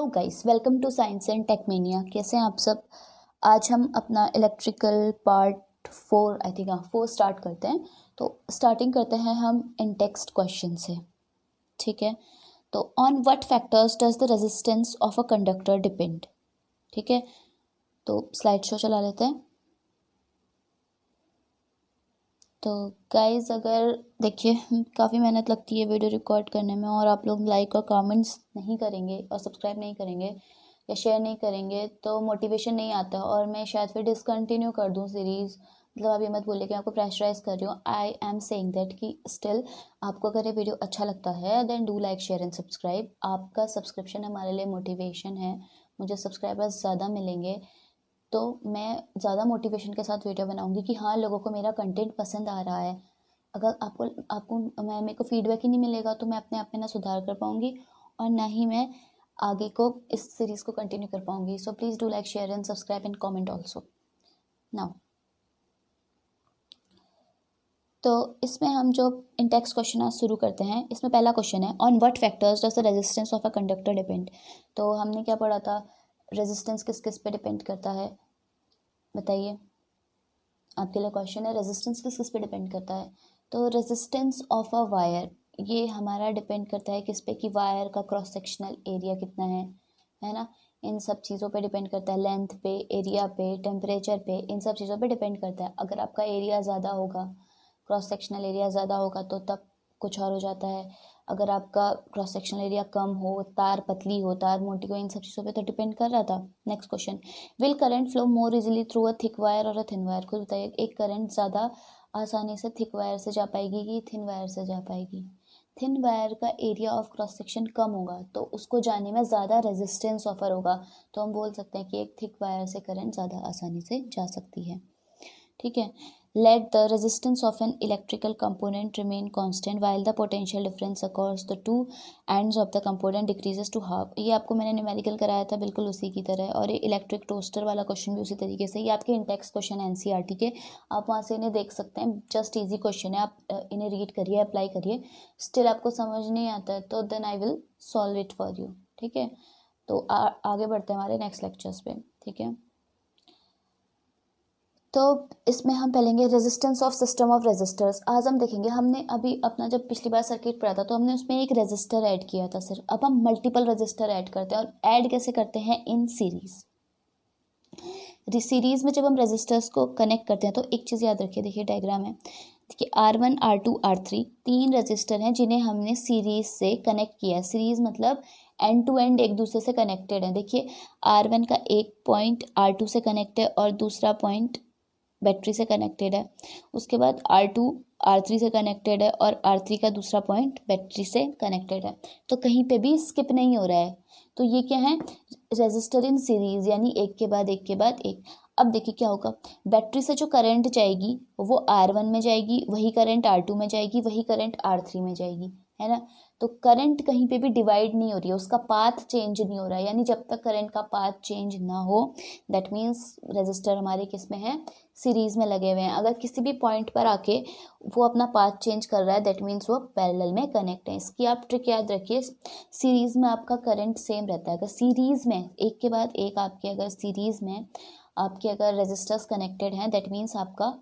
Hello guys, welcome to science and techmania. कैसे हैं आप सब। आज हम अपना electrical part 4 I think 4 start करते हैं। तो स्टार्टिंग करते हैं हम इन टेक्स्ट क्वेश्चन से। ठीक है, तो on what factors does the resistance of a conductor depend. ठीक है, तो स्लाइड शो चला लेते हैं। तो गाइस, अगर देखिए काफ़ी मेहनत लगती है वीडियो रिकॉर्ड करने में, और आप लोग लाइक और कमेंट्स नहीं करेंगे और सब्सक्राइब नहीं करेंगे या शेयर नहीं करेंगे तो मोटिवेशन नहीं आता, और मैं शायद फिर डिसकंटिन्यू कर दूं सीरीज़। मतलब आप ये मत बोलिए कि आपको प्रेशराइज कर रही हूँ। आई एम सेइंग दैट कि स्टिल आपको अगर ये वीडियो अच्छा लगता है then do like share and subscribe. आपका सब्सक्रिप्शन हमारे लिए मोटिवेशन है। मुझे सब्सक्राइबर्स ज़्यादा मिलेंगे तो मैं ज़्यादा मोटिवेशन के साथ वीडियो बनाऊंगी कि हाँ, लोगों को मेरा कंटेंट पसंद आ रहा है। अगर आपको आपको मैं मेरे को फीडबैक ही नहीं मिलेगा तो मैं अपने आप में ना सुधार कर पाऊंगी और ना ही मैं आगे को इस सीरीज़ को कंटिन्यू कर पाऊंगी। So please do like share and subscribe and comment also. Now तो इसमें हम जो इन टेक्स्ट क्वेश्चन आज शुरू करते हैं, इसमें पहला क्वेश्चन है on what factors does the resistance of a conductor depend. तो हमने क्या पढ़ा था, रेजिस्टेंस किस किस पे डिपेंड करता है, बताइए। आपके लिए क्वेश्चन है रेजिस्टेंस किस किस पे डिपेंड करता है। तो रेजिस्टेंस ऑफ अ वायर, ये हमारा डिपेंड करता है किस पे, कि वायर का क्रॉस सेक्शनल एरिया कितना है ना। इन सब चीज़ों पे डिपेंड करता है, लेंथ पे, एरिया पे, टेम्परेचर पे, इन सब चीज़ों पे डिपेंड करता है। अगर आपका एरिया ज़्यादा होगा, क्रॉस सेक्शनल एरिया ज़्यादा होगा तो तब कुछ और हो जाता है। अगर आपका क्रॉस सेक्शनल एरिया कम हो, तार पतली हो, तार मोटी हो, इन सब चीज़ों पे तो डिपेंड कर रहा था। Next question, will current flow more easily through a thick wire और अ थिन वायर। खुद बताइए, एक करंट ज़्यादा आसानी से थिक वायर से जा पाएगी कि थिन वायर से जा पाएगी। थिन वायर का एरिया ऑफ क्रॉस सेक्शन कम होगा तो उसको जाने में ज़्यादा रेजिस्टेंस ऑफर होगा, तो हम बोल सकते हैं कि एक थिक वायर से करंट ज़्यादा आसानी से जा सकती है। ठीक है, let the resistance of an electrical component remain constant while the potential difference across the two ends of the component decreases to half। ये आपको मैंने न्यूमेरिकल कराया था बिल्कुल उसी की तरह, और ये इलेक्ट्रिक टोस्टर वाला क्वेश्चन भी उसी तरीके से। ये आपके इंटेक्स क्वेश्चन एनसीईआरटी के, आप वहाँ से इन्हें देख सकते हैं। जस्ट इजी क्वेश्चन है, आप इन्हें रीड करिए, अप्लाई करिए। स्टिल आपको समझ नहीं आता है तो then I will solve it for you. ठीक है, तो आगे बढ़ते हैं हमारे नेक्स्ट लेक्चर्स पे। ठीक है, तो इसमें हम पढ़ेंगे resistance of system of resistors. आज हम देखेंगे, हमने अभी अपना जब पिछली बार सर्किट पढ़ा था तो हमने उसमें एक रेजिस्टर ऐड किया था सिर्फ। अब हम मल्टीपल रेजिस्टर ऐड करते हैं, और ऐड कैसे करते हैं, इन सीरीज। सीरीज में जब हम रेजिस्टर्स को कनेक्ट करते हैं तो एक चीज़ याद रखिए, देखिए डायग्राम है, देखिए R1 R2 R3 तीन रजिस्टर हैं जिन्हें हमने सीरीज से कनेक्ट किया है। सीरीज मतलब एंड टू एंड एक दूसरे से कनेक्टेड है। देखिए R1 का एक पॉइंट R2 से कनेक्ट है और दूसरा पॉइंट बैटरी से कनेक्टेड है। उसके बाद R2 R3 से कनेक्टेड है और R3 का दूसरा पॉइंट बैटरी से कनेक्टेड है। तो कहीं पे भी स्किप नहीं हो रहा है। तो ये क्या है, रेजिस्टर इन सीरीज, यानी एक के बाद एक के बाद एक। अब देखिए क्या होगा, बैटरी से जो करंट जाएगी वो R1 में जाएगी, वही करंट R2 में जाएगी, वही करंट R3 में जाएगी, है ना। तो करंट कहीं पे भी डिवाइड नहीं हो रही है, उसका पाथ चेंज नहीं हो रहा है। यानी जब तक करंट का पाथ चेंज ना हो, दैट मीन्स रेजिस्टर हमारे किस में है, सीरीज में लगे हुए हैं। अगर किसी भी पॉइंट पर आके वो अपना पाथ चेंज कर रहा है दैट मीन्स वो पैरेलल में कनेक्ट है। इसकी आप ट्रिक याद रखिए, सीरीज में आपका करंट सेम रहता है। अगर सीरीज में एक के बाद एक आपके, अगर सीरीज में आपके अगर रेजिस्टर्स कनेक्टेड हैं दैट मीन्स आपका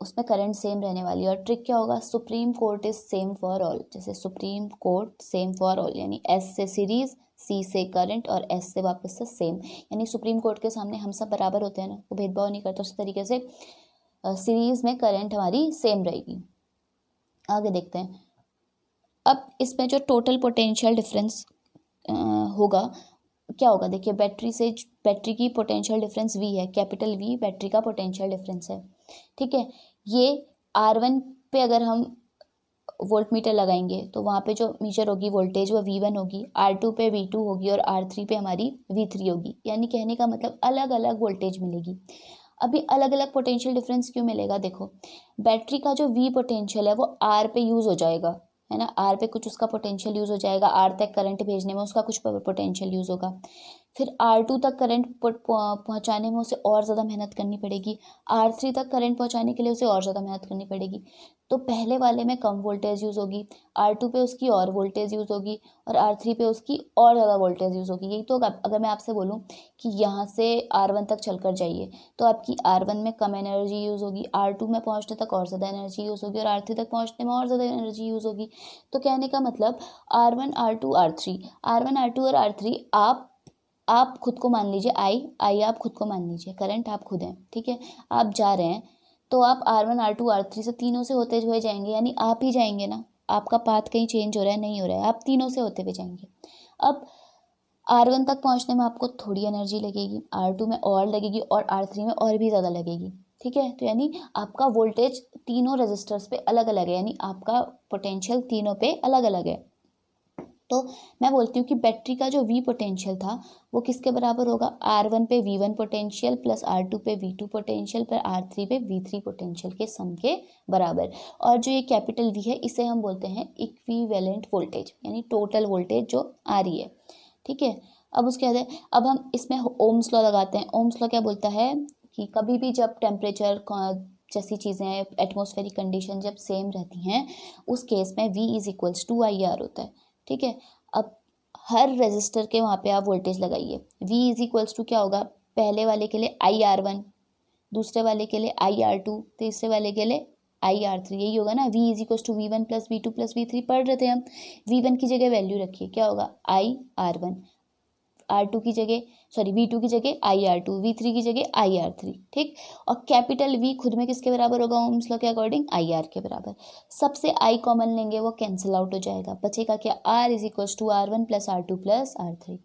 उसमें करंट सेम रहने वाली है। और ट्रिक क्या होगा, Supreme Court is same for all. जैसे Supreme Court same for all, यानी एस से सीरीज, सी से करंट और एस से वापस से सेम, यानी सुप्रीम कोर्ट के सामने हम सब बराबर होते हैं ना, वो भेदभाव नहीं करता। उस तरीके से सीरीज में करंट हमारी सेम रहेगी। आगे देखते हैं, अब इसमें जो टोटल पोटेंशियल डिफरेंस होगा क्या होगा, देखिए बैटरी की पोटेंशियल डिफरेंस V है, कैपिटल V बैटरी का पोटेंशियल डिफरेंस है। ठीक है, ये R1 पे अगर हम वोल्ट मीटर लगाएंगे तो वहाँ पे जो मीटर होगी वोल्टेज वो V1 होगी, R2 पे V2 होगी और R3 पे हमारी V3 होगी। यानी कहने का मतलब अलग अलग वोल्टेज मिलेगी। अभी अलग अलग पोटेंशियल डिफरेंस क्यों मिलेगा, देखो बैटरी का जो V पोटेंशियल है वो R पे यूज़ हो जाएगा, है ना। R पे कुछ उसका पोटेंशियल यूज़ हो जाएगा, R तक करंट भेजने में उसका कुछ पोटेंशियल यूज़ होगा। फिर R2 तक करंट पहुंचाने में उसे और ज़्यादा मेहनत करनी पड़ेगी, R3 तक करंट पहुंचाने के लिए उसे और ज़्यादा मेहनत करनी पड़ेगी। तो पहले वाले में कम वोल्टेज यूज़ होगी, R2 पे उसकी और वोल्टेज यूज़ होगी, और R3 पे उसकी और ज़्यादा वोल्टेज यूज़ होगी। यही तो अगर मैं आपसे बोलूँ कि यहाँ से R1 तक चलकर जाइए तो आपकी R1 में कम एनर्जी यूज़ होगी, R2 में पहुँचने तक और ज़्यादा एनर्जी यूज़ होगी, और R3 तक पहुँचने में और ज़्यादा एनर्जी यूज़ होगी। तो कहने का मतलब R1 R2 R3, R1 R2 और R3 आप खुद को मान लीजिए, आई आप खुद को मान लीजिए, करंट आप खुद हैं, ठीक है। आप जा रहे हैं तो आप R1 R2 R3 से तीनों से होते हुए जाएंगे, यानी आप ही जाएंगे ना, आपका पाथ कहीं चेंज हो रहा है नहीं हो रहा है, आप तीनों से होते हुए जाएंगे। अब R1 तक पहुंचने में आपको थोड़ी एनर्जी लगेगी, R2 में और लगेगी, और R3 में और भी ज़्यादा लगेगी, ठीक है। तो यानी आपका वोल्टेज तीनों रेजिस्टर्स पे अलग अलग है, यानी आपका पोटेंशियल तीनों पे अलग अलग है। तो मैं बोलती हूँ कि बैटरी का जो V पोटेंशियल था वो किसके बराबर होगा, R1 पे V1 पोटेंशियल प्लस R2 पे V2 पोटेंशियल प्लस R3 पे V3 पोटेंशियल के सम के बराबर। और जो ये कैपिटल V है इसे हम बोलते हैं इक्विवेलेंट वोल्टेज, यानी टोटल वोल्टेज जो आ रही है, ठीक है। अब उसके बाद अब हम इसमें ओम्स लॉ लगाते हैं। ओम्स लॉ क्या बोलता है कि कभी भी जब टेम्परेचर जैसी चीज़ें एटमॉस्फेरिक कंडीशन जब सेम रहती हैं उस केस में V is equals to IR होता है, ठीक है। अब हर रेजिस्टर के वहाँ पे आप वोल्टेज लगाइए, V इज इक्वल्स टू क्या होगा, पहले वाले के लिए IR1, दूसरे वाले के लिए IR2, तीसरे वाले के लिए IR3, यही होगा ना। V is equals to V1 plus V2 plus V3 पढ़ रहे थे हम। V1 की जगह वैल्यू रखिए, क्या होगा IR1, R2 की जगह V2 की जगह IR2, V3 की जगह IR3, ठीक। और कैपिटल V खुद में किसके बराबर होगा ओम्स लॉ के अकॉर्डिंग, IR के बराबर। सबसे I कॉमन लेंगे वो कैंसिल आउट हो जाएगा, बचेगा क्या, R is equals to R1 plus R2 plus R3,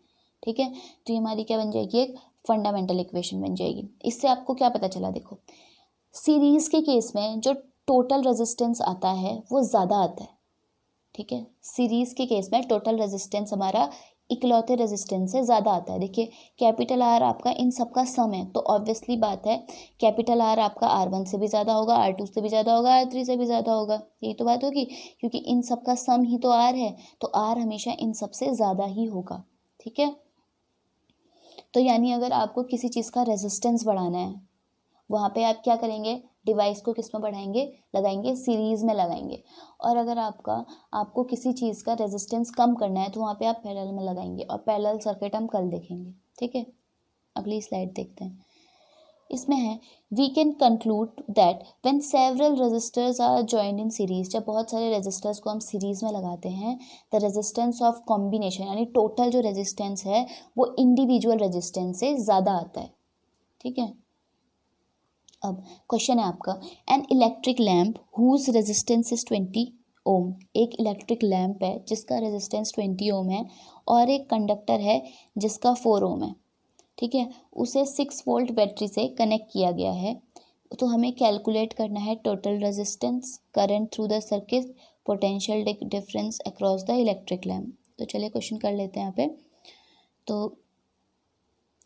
ठीक है। तो ये हमारी क्या बन जाएगी, एक फंडामेंटल इक्वेशन बन जाएगी। इससे आपको क्या पता चला, देखो सीरीज के केस में जो टोटल रेजिस्टेंस आता है वो ज़्यादा आता है, ठीक है। सीरीज के केस में टोटल रेजिस्टेंस हमारा इकलौते रेजिस्टेंस से ज़्यादा आता है। देखिए कैपिटल R आपका इन सब का सम है, तो ऑब्वियसली बात है कैपिटल R आपका R1 से भी ज़्यादा होगा, R2 से भी ज़्यादा होगा, R3 से भी ज़्यादा होगा, यही तो बात होगी, क्योंकि इन सब का सम ही तो R है, तो R हमेशा इन सब से ज़्यादा ही होगा, ठीक है। तो यानी अगर आपको किसी चीज़ का रेजिस्टेंस बढ़ाना है वहाँ पे आप क्या करेंगे, डिवाइस को किस में बढ़ाएंगे, लगाएंगे सीरीज में लगाएंगे। और अगर आपको किसी चीज़ का रेजिस्टेंस कम करना है तो वहाँ पे आप पैरेलल में लगाएंगे, और पैरेलल सर्किट हम कल देखेंगे, ठीक है। अगली स्लाइड देखते हैं। इसमें है we can conclude that when several resistors are joined in series, जब बहुत सारे रेजिस्टर्स को हम सीरीज में लगाते हैं, द रेजिस्टेंस ऑफ कॉम्बिनेशन यानी टोटल जो रेजिस्टेंस है वो इंडिविजुअल रेजिस्टेंस से ज़्यादा आता है, ठीक है। अब क्वेश्चन है आपका, an electric lamp whose resistance is 20 ohm, एक इलेक्ट्रिक लैम्प है जिसका रेजिस्टेंस 20 ओम है, और एक कंडक्टर है जिसका 4 ओम है, ठीक है। उसे 6 वोल्ट बैटरी से कनेक्ट किया गया है। तो हमें कैलकुलेट करना है total resistance, current through the circuit, potential difference across the electric lamp. तो चलिए क्वेश्चन कर लेते हैं यहाँ पे। तो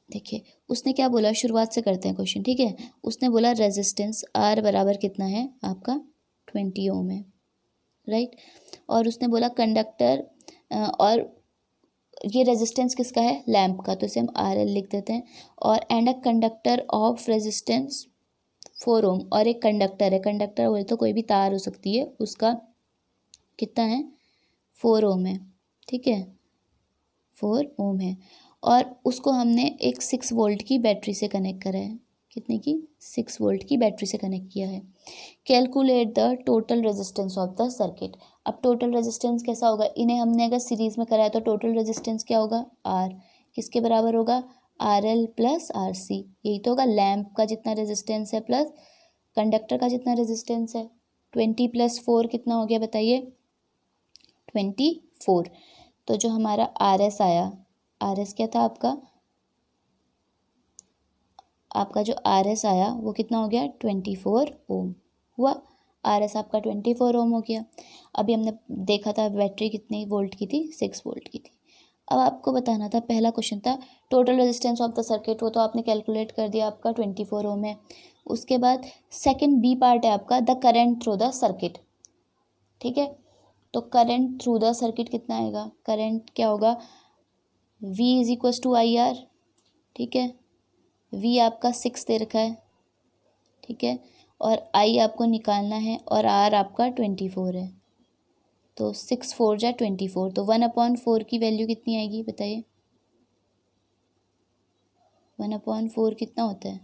देखिए उसने क्या बोला, शुरुआत से करते हैं क्वेश्चन, ठीक है। उसने बोला रेजिस्टेंस R बराबर कितना है आपका 20 ओम है, राइट। और उसने बोला कंडक्टर, और ये रेजिस्टेंस किसका है, लैम्प का, तो इसे हम RL लिख देते हैं। और and a conductor of resistance 4 ओम, और एक कंडक्टर है, कंडक्टर बोले तो कोई भी तार हो सकती है, उसका कितना है 4 ओम है, ठीक है, 4 ओम है। और उसको हमने एक 6 वोल्ट की बैटरी से कनेक्ट करा है, कितने की, 6 वोल्ट की बैटरी से कनेक्ट किया है। Calculate the total resistance of the circuit. अब टोटल रेजिस्टेंस कैसा होगा, इन्हें हमने अगर सीरीज में कराया तो टोटल रेजिस्टेंस क्या होगा, R किसके बराबर होगा, RL प्लस RC, यही तो होगा, लैम्प का जितना रेजिस्टेंस है प्लस कंडक्टर का जितना रेजिस्टेंस है। 20 प्लस 4 कितना हो गया बताइए, 24। तो जो हमारा RS आया, RS क्या था आपका जो RS आया वो कितना हो गया 24 ओम हुआ। RS आपका 24 ओम हो गया। अभी हमने देखा था बैटरी कितनी वोल्ट की थी, 6 वोल्ट की थी। अब आपको बताना था, पहला क्वेश्चन था total resistance of the circuit, वो तो आपने कैलकुलेट कर दिया, आपका 24 ओम है। उसके बाद सेकंड B पार्ट है आपका the current through the circuit, ठीक है। तो करंट थ्रू द सर्किट कितना आएगा, करंट क्या होगा, V is equals to IR, ठीक है। V आपका 6 दे रखा है, ठीक है, और I आपको निकालना है और R आपका 24 है। तो 6 4 जा 24, तो 1/4 की वैल्यू कितनी आएगी बताइए? 1/4 कितना होता है?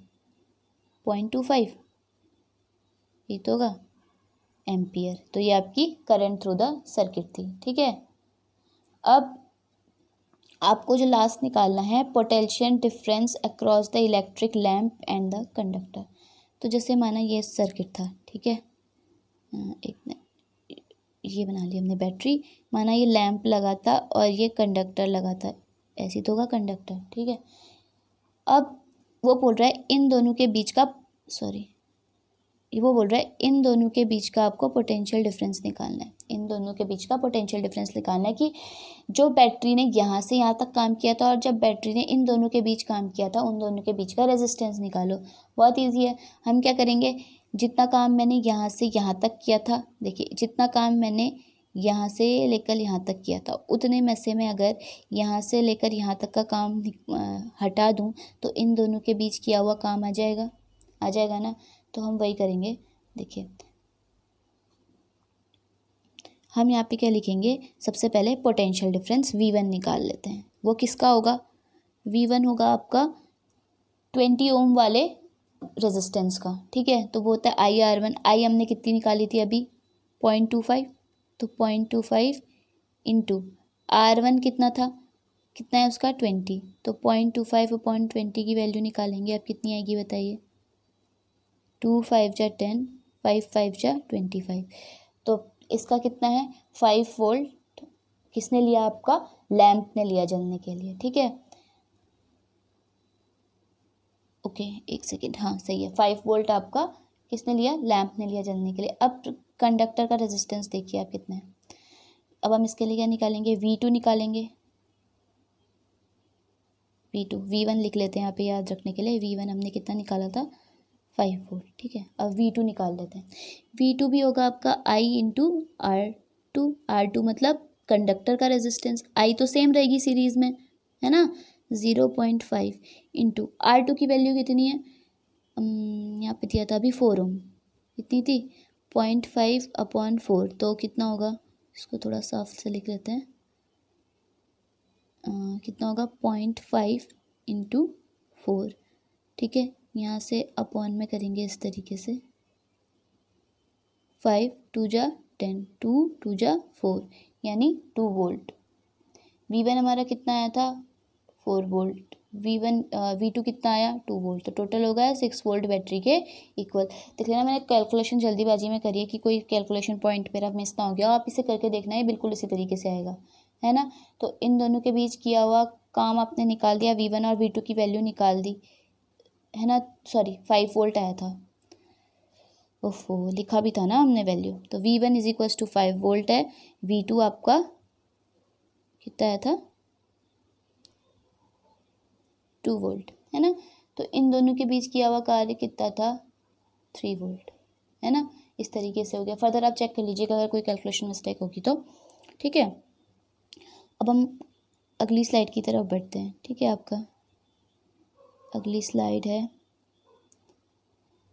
0.25, ये तो होगा एम्पियर। तो ये आपकी करंट थ्रू द सर्किट थी, ठीक है। अब आपको जो लास्ट निकालना है, potential difference across the electric lamp and the conductor. तो जैसे माना ये सर्किट था, ठीक है, एक ये बना लिया हमने बैटरी, माना ये लैंप लगा था और ये कंडक्टर लगा था, ऐसी तो होगा कंडक्टर, ठीक है। अब वो बोल रहा है इन दोनों के बीच का, वो बोल रहा है इन दोनों के बीच का आपको पोटेंशियल डिफरेंस निकालना है। इन दोनों के बीच का पोटेंशियल डिफरेंस निकालना है कि जो बैटरी ने यहाँ से यहाँ तक काम किया था और जब बैटरी ने इन दोनों के बीच काम किया था, उन दोनों के बीच का रेजिस्टेंस निकालो। बहुत ईजी है। हम क्या करेंगे, जितना काम मैंने यहाँ से यहाँ तक किया था, देखिए जितना काम मैंने यहाँ से लेकर यहाँ तक किया था, उतने में से मैं अगर यहाँ से लेकर यहाँ तक का काम हटा दूँ तो इन दोनों के बीच किया हुआ काम आ जाएगा ना। तो हम वही करेंगे। देखिए हम यहाँ पे क्या लिखेंगे, सबसे पहले पोटेंशियल डिफरेंस V1 निकाल लेते हैं। वो किसका होगा? V1 होगा आपका 20 ओम वाले रेजिस्टेंस का, ठीक है। तो वो होता है IR1। आई हमने कितनी निकाली थी अभी? 0.25। तो 0.25 इंटू R1 कितना था, कितना है उसका? 20। तो 0.25/20 की वैल्यू निकालेंगे, अब कितनी आएगी बताइए? 2 5 जा 10, 5 5 जा 25। तो इसका कितना है? 5 वोल्ट किसने लिया? आपका लैंप ने लिया जलने के लिए, ठीक है। ओके एक सेकेंड, हाँ सही है, 5 वोल्ट आपका किसने लिया? लैंप ने लिया जलने के लिए। अब कंडक्टर का रेजिस्टेंस देखिए आप कितना है। अब हम इसके लिए क्या निकालेंगे? V2 निकालेंगे। V2 V1 लिख लेते हैं यहाँ पे याद रखने के लिए। V1 हमने कितना निकाला था? 5 वोल्ट, ठीक है। अब V2 निकाल लेते हैं। V2 भी होगा आपका I इंटू R2। R2 मतलब कंडक्टर का रेजिस्टेंस। I तो सेम रहेगी सीरीज में, है ना, 0.5 इंटू R2 की वैल्यू कितनी है? यहाँ पे दिया था अभी 4 ओम, कितनी थी? 0.5/4। तो कितना होगा? इसको थोड़ा साफ से लिख लेते हैं। कितना होगा? 0.5 इंटू 4, ठीक है। यहाँ से अपॉन में करेंगे इस तरीके से, 5 2 जा 10, 2 2 जा 4, यानी 2 वोल्ट। V1 हमारा कितना आया था? 4 वोल्ट। V2 कितना आया? 2 वोल्ट। तो टोटल हो गया 6 वोल्ट बैटरी के इक्वल। देख लेना, मैंने कैलकुलेशन जल्दीबाजी में करी है कि कोई कैलकुलेशन पॉइंट मेरा मिस ना हो गया। आप इसे करके देखना है, बिल्कुल इसी तरीके से आएगा, है ना। तो इन दोनों के बीच किया हुआ काम आपने निकाल दिया, V1 और V2 की वैल्यू निकाल दी, है ना। सॉरी 5 वोल्ट आया था, ओफो लिखा भी था ना हमने वैल्यू। तो V1 is equals to 5 volt है। V2 आपका कितना आया था? 2 वोल्ट, है ना। तो इन दोनों के बीच किया हुआ कार्य कितना था? 3 वोल्ट, है ना। इस तरीके से हो गया। फर्दर आप चेक कर लीजिएगा अगर कोई कैलकुलेशन मिस्टेक होगी तो, ठीक है। अब हम अगली स्लाइड की तरफ बढ़ते हैं, ठीक है। आपका अगली स्लाइड है,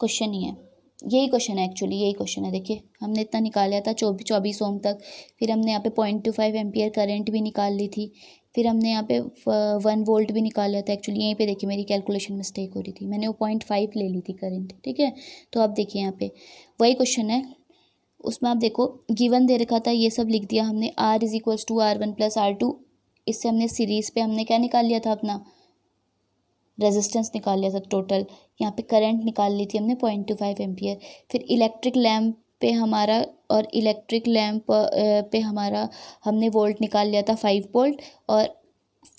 क्वेश्चन ही है, यही क्वेश्चन है एक्चुअली, यही क्वेश्चन है। देखिए हमने इतना निकाला था 24 ओम तक, फिर हमने यहाँ पे 0.25 एम्पियर करंट भी निकाल ली थी, फिर हमने यहाँ पे 1 वोल्ट भी निकाल लिया था। एक्चुअली यहीं पे देखिए मेरी कैलकुलेशन मिस्टेक हो रही थी, मैंने वो 0.5 ले ली थी करंट, ठीक है। तो आप देखिए यहाँ पे वही क्वेश्चन है, उसमें आप देखो गिवन दे रखा था, ये सब लिख दिया हमने। R is equals to R1 plus R2, इससे हमने सीरीज पे हमने क्या निकाल लिया था? अपना रेजिस्टेंस निकाल लिया था टोटल। यहाँ पे करंट निकाल ली थी हमने 0.25 एम्पियर। फिर इलेक्ट्रिक लैम्प पे हमारा, और इलेक्ट्रिक लैम्प पे हमारा हमने वोल्ट निकाल लिया था 5 वोल्ट, और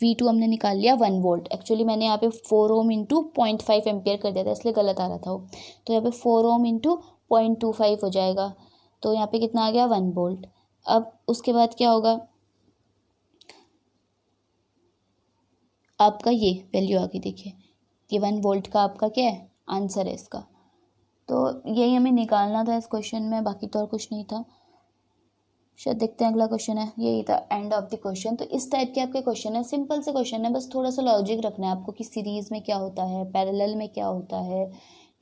V2 हमने निकाल लिया 1 वोल्ट। एक्चुअली मैंने यहाँ पे 4 ओम इंटू 0.5 एम्पियर कर दिया था, इसलिए गलत आ रहा था वो। तो यहाँ पे 4 ओम इंटू 0.25 हो जाएगा, तो यहाँ पे कितना आ गया? 1 वोल्ट। अब उसके बाद क्या होगा? आपका ये वैल्यू आ गई, देखिए ये 1 वोल्ट का आपका क्या है? आंसर है इसका। तो यही हमें निकालना था इस क्वेश्चन में, बाकी तो और कुछ नहीं था। शायद देखते हैं अगला क्वेश्चन है, यही था एंड ऑफ द क्वेश्चन। तो इस टाइप के आपके क्वेश्चन है, सिंपल से क्वेश्चन है, बस थोड़ा सा लॉजिक रखना है आपको कि सीरीज में क्या होता है, पैरेलल में क्या होता है,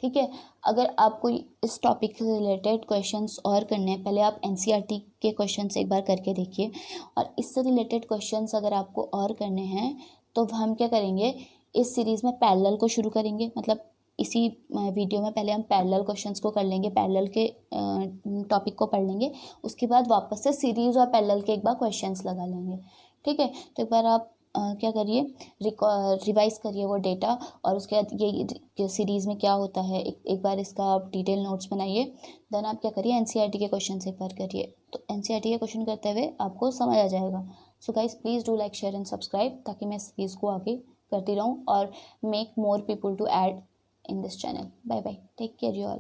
ठीक है। अगर आपको इस टॉपिक से रिलेटेड क्वेश्चंस और करने हैं, पहले आप एनसीईआरटी के क्वेश्चंस एक बार करके देखिए, और इससे रिलेटेड क्वेश्चंस अगर आपको और करने हैं तो हम क्या करेंगे, इस सीरीज़ में पैरेलल को शुरू करेंगे, मतलब इसी वीडियो में पहले हम पैरेलल क्वेश्चंस को कर लेंगे, पैरेलल के टॉपिक को पढ़ लेंगे, उसके बाद वापस से सीरीज़ और पैरेलल के एक बार क्वेश्चंस लगा लेंगे, ठीक है। तो एक बार आप क्या करिए, रिवाइज करिए वो डेटा, और उसके बाद ये सीरीज़ में क्या होता है एक बार इसका आप डिटेल नोट्स बनाइए। देन आप क्या करिए, एनसीईआरटी के क्वेश्चन एक बार करिए, तो एनसीईआरटी के क्वेश्चन करते हुए आपको समझ आ जाएगा। So guys please do like share and subscribe, ताकि मैं सीरीज़ को आगे करती रहूँ और make more people to add in this channel. Bye bye. Take care you all.